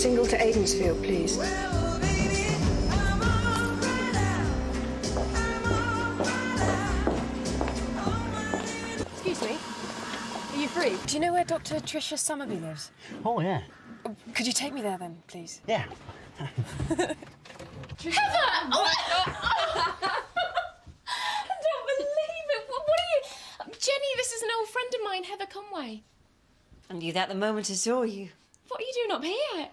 single to Aidensfield, please. Excuse me. Are you free? Do you know where Dr. Tricia Summerby lives? Oh, yeah. Could you take me there then, please? Yeah. Heather! Oh my God! I don't believe it. What are you... Jenny, this is an old friend of mine, Heather Conway. I knew that the moment I saw you. What are you doing up here?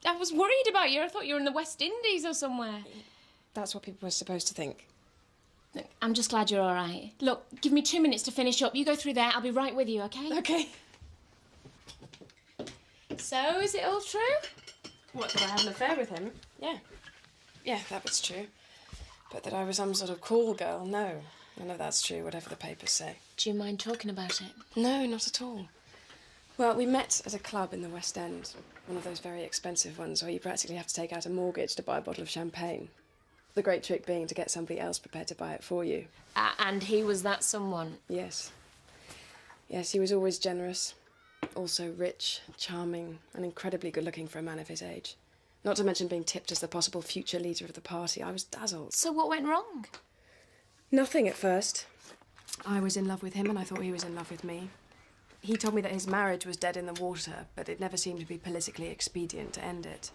I was worried about you. I thought you were in the West Indies or somewhere. That's what people were supposed to think. Look, I'm just glad you're all right. Look, give me 2 minutes to finish up. You go through there. I'll be right with you, OK? OK. So, is it all true? What, that I had an affair with him? Yeah. Yeah, that was true. But that I was some sort of cool girl, no. None of that's true, whatever the papers say. Do you mind talking about it? No, not at all. Well, we met at a club in the West End, one of those very expensive ones where you practically have to take out a mortgage to buy a bottle of champagne. The great trick being to get somebody else prepared to buy it for you. And he was that someone? Yes. Yes, he was always generous, also rich, charming, and incredibly good-looking for a man of his age. Not to mention being tipped as the possible future leader of the party. I was dazzled. So what went wrong? Nothing at first. I was in love with him and I thought he was in love with me. He told me that his marriage was dead in the water, but it never seemed to be politically expedient to end it.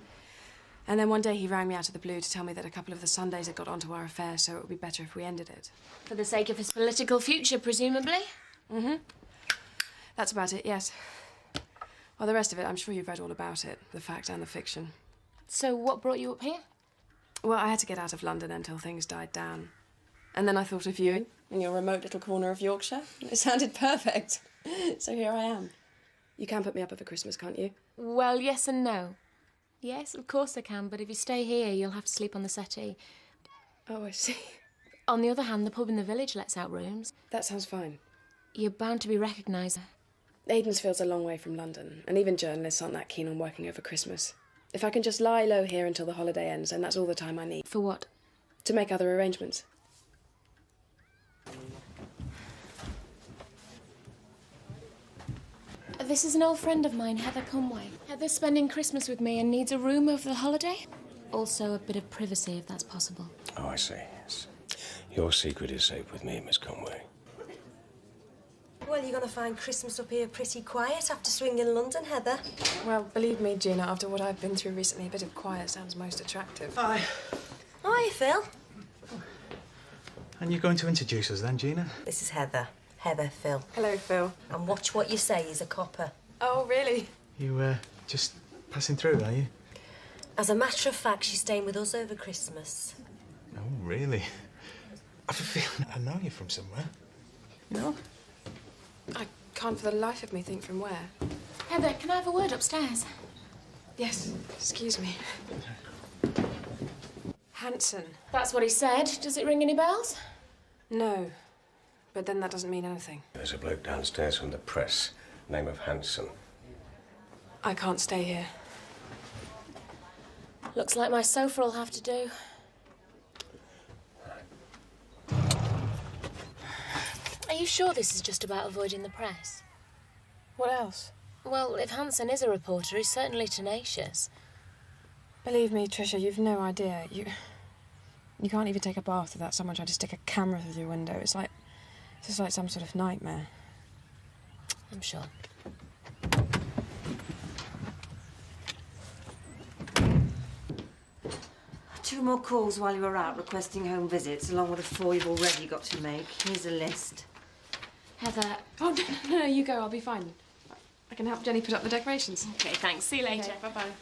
And then one day he rang me out of the blue to tell me that a couple of the Sundays had got onto our affair, so it would be better if we ended it. For the sake of his political future, presumably? Mm-hmm. That's about it, yes. Well, the rest of it, I'm sure you've read all about it, the fact and the fiction. So what brought you up here? Well, I had to get out of London until things died down. And then I thought of you in your remote little corner of Yorkshire. It sounded perfect. So here I am. You can put me up over Christmas, can't you? Well, yes and no. Yes, of course I can, but if you stay here, you'll have to sleep on the settee. Oh, I see. On the other hand, the pub in the village lets out rooms. That sounds fine. You're bound to be recognised. Aidensfield's a long way from London, and even journalists aren't that keen on working over Christmas. If I can just lie low here until the holiday ends, then that's all the time I need. For what? To make other arrangements. This is an old friend of mine, Heather Conway. Heather's spending Christmas with me and needs a room over the holiday. Also a bit of privacy, if that's possible. Oh, I see, yes. Your secret is safe with me, Miss Conway. Well, you're going to find Christmas up here pretty quiet after swinging London, Heather. Well, believe me, Gina, after what I've been through recently, a bit of quiet sounds most attractive. Hi. Hi, Phil. And you're going to introduce us then, Gina? This is Heather. Heather, Phil. Hello, Phil. And watch what you say, he's a copper. Oh, really? You, just passing through, are you? As a matter of fact, she's staying with us over Christmas. Oh, really? I have a feeling I know you from somewhere. No? I can't for the life of me think from where. Heather, can I have a word upstairs? Yes, excuse me. Hanson. That's what he said. Does it ring any bells? No, but then that doesn't mean anything. There's a bloke downstairs from the press, name of Hanson. I can't stay here. Looks like my sofa will have to do. Are you sure this is just about avoiding the press? What else? Well, if Hanson is a reporter, he's certainly tenacious. Believe me, Tricia, you've no idea. You can't even take a bath without someone trying to stick a camera through your window. It's just like some sort of nightmare. I'm sure. Two more calls while you were out requesting home visits, along with the 4 you've already got to make. Here's a list. Heather... Oh, no, you go. I'll be fine. I can help Jenny put up the decorations. OK, thanks. See you later. Okay, bye-bye.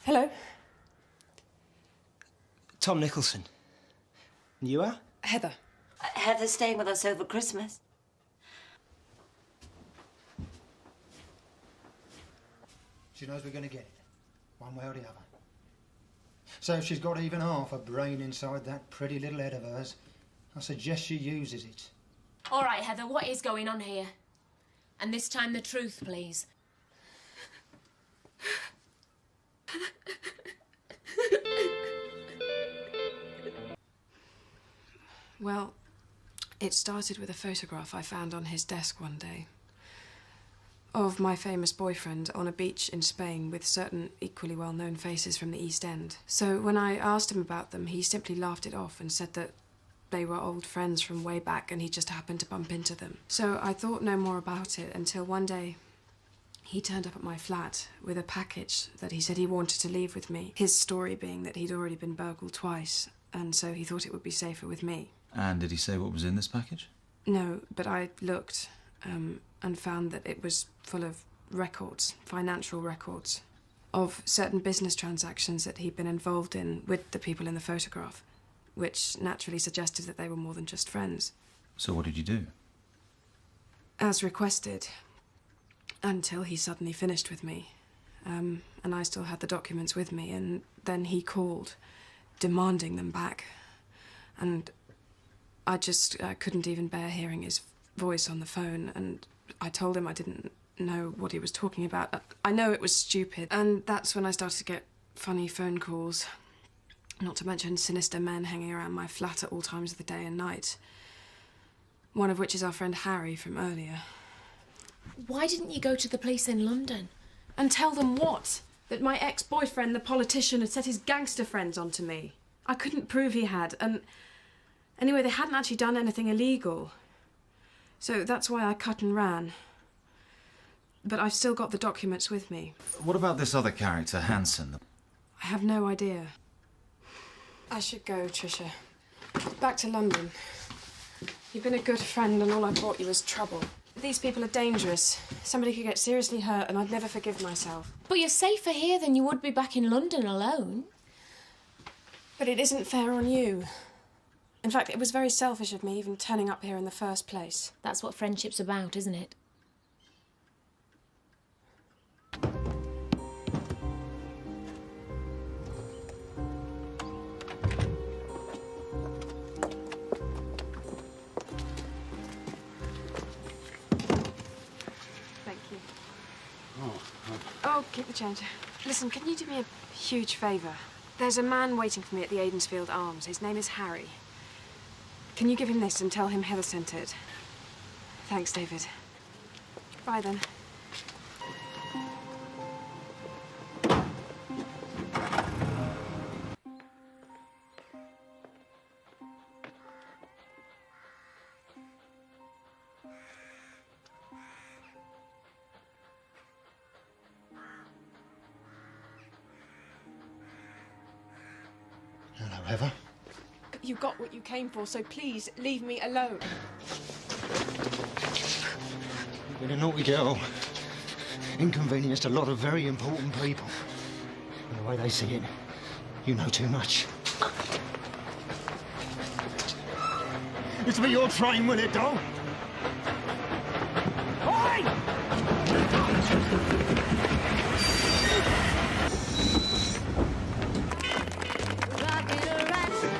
Hello. Tom Nicholson. And you are? Heather. Heather's staying with us over Christmas. She knows we're going to get it, one way or the other. So if she's got even half a brain inside that pretty little head of hers, I suggest she uses it. All right, Heather, what is going on here? And this time the truth, please. Well, it started with a photograph I found on his desk one day. of my famous boyfriend on a beach in Spain with certain equally well-known faces from the East End. So when I asked him about them, he simply laughed it off and said that they were old friends from way back and he just happened to bump into them. So I thought no more about it until one day he turned up at my flat with a package that he said he wanted to leave with me. His story being that he'd already been burgled twice, and so he thought it would be safer with me. And did he say what was in this package? No, but I looked and found that it was full of records, financial records, of certain business transactions that he'd been involved in with the people in the photograph, which naturally suggested that they were more than just friends. So what did you do? As requested, until he suddenly finished with me. And I still had the documents with me, and then he called, demanding them back. And I just couldn't even bear hearing his voice on the phone, and I told him I didn't know what he was talking about. I know it was stupid, and that's when I started to get funny phone calls, not to mention sinister men hanging around my flat at all times of the day and night, one of which is our friend Harry from earlier. Why didn't you go to the police in London? And tell them what? That my ex-boyfriend, the politician, had set his gangster friends onto me. I couldn't prove he had, and anyway, they hadn't actually done anything illegal. So that's why I cut and ran. But I've still got the documents with me. What about this other character, Hanson? I have no idea. I should go, Tricia. Back to London. You've been a good friend, and all I brought you is trouble. These people are dangerous. Somebody could get seriously hurt, and I'd never forgive myself. But you're safer here than you would be back in London alone. But it isn't fair on you. In fact, it was very selfish of me even turning up here in the first place. That's what friendship's about, isn't it? Thank you. Oh, keep the change. Listen, can you do me a huge favour? There's a man waiting for me at the Aidensfield Arms. His name is Harry. Can you give him this and tell him Heather sent it? Thanks, David. Bye, then. Hello, Heather. You got what you came for, so please leave me alone. You've been a naughty girl. Inconvenienced a lot of very important people. And the way they see it, you know too much. This will be your train, will it, doll? Oi!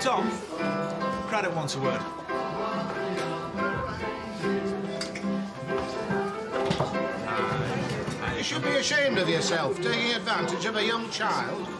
Tom, Craddock wants a word. You should be ashamed of yourself, taking advantage of a young child.